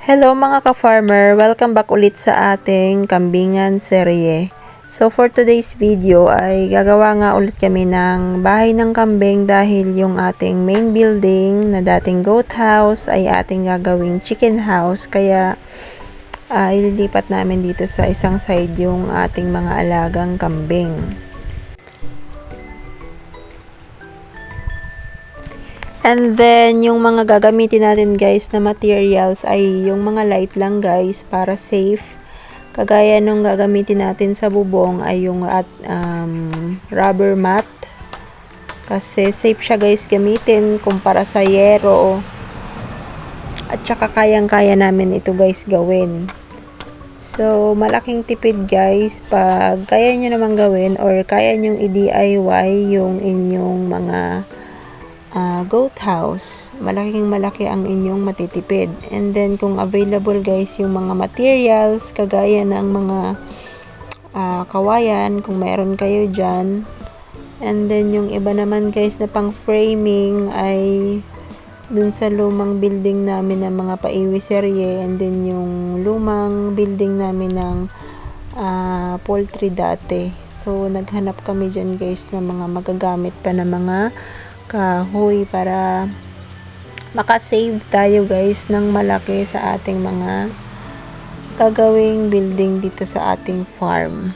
Hello mga ka-farmer! Welcome back ulit sa ating Kambingan serye. So for today's video ay gagawa nga ulit kami ng bahay ng kambing dahil yung ating main building na dating goat house ay ating gagawing chicken house. Kaya ililipat namin dito sa isang side yung ating mga alagang kambing. And then, yung mga gagamitin natin guys na materials ay yung mga light lang guys para safe. Kagaya nung gagamitin natin sa bubong ay yung rubber mat. Kasi safe siya guys gamitin kumpara sa yero. At saka kayang-kaya namin ito guys gawin. So, malaking tipid guys pag kaya nyo naman gawin or kaya nyong i-DIY yung inyong mga goat house, malaki ang inyong matitipid. And then kung available guys yung mga materials kagaya ng mga kawayan kung meron kayo dyan. And then yung iba naman guys na pang framing ay dun sa lumang building namin ng mga paiwi serye, and then yung lumang building namin ng poultry dati. So naghanap kami dyan guys ng mga magagamit pa na mga kahoy para makasave tayo guys ng malaki sa ating mga gagawing building dito sa ating farm.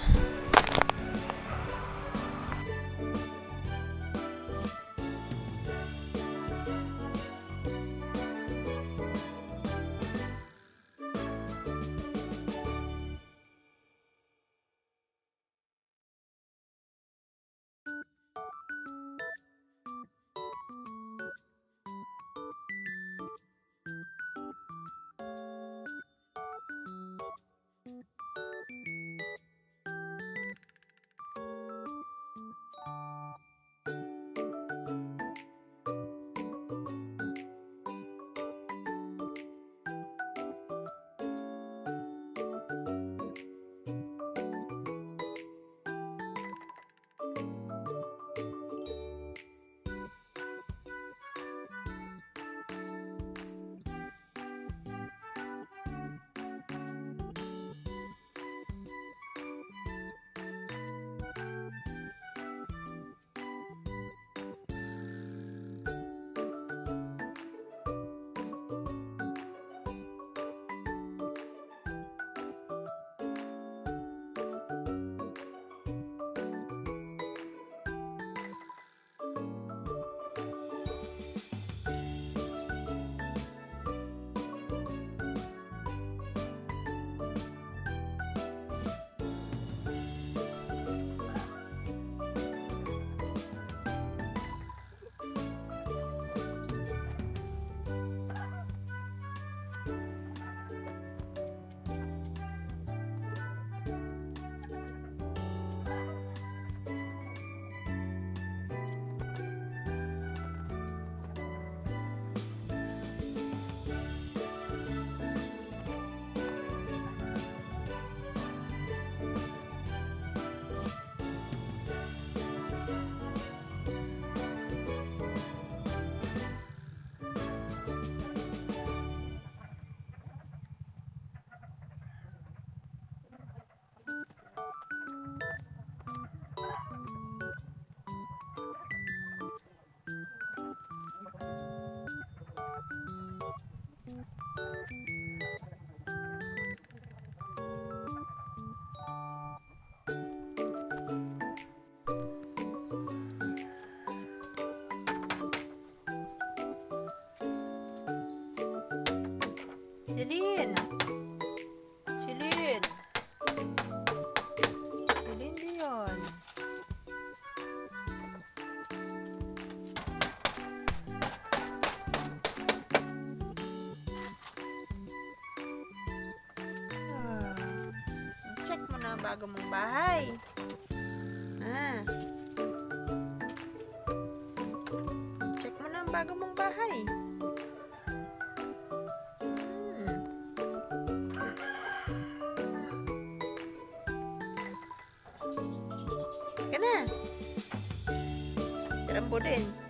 Celine! Celine! Celine Dion! Check mo na ang bago mong bahay. Check mo na ang bago mong bahay. Ka na. Rambo din.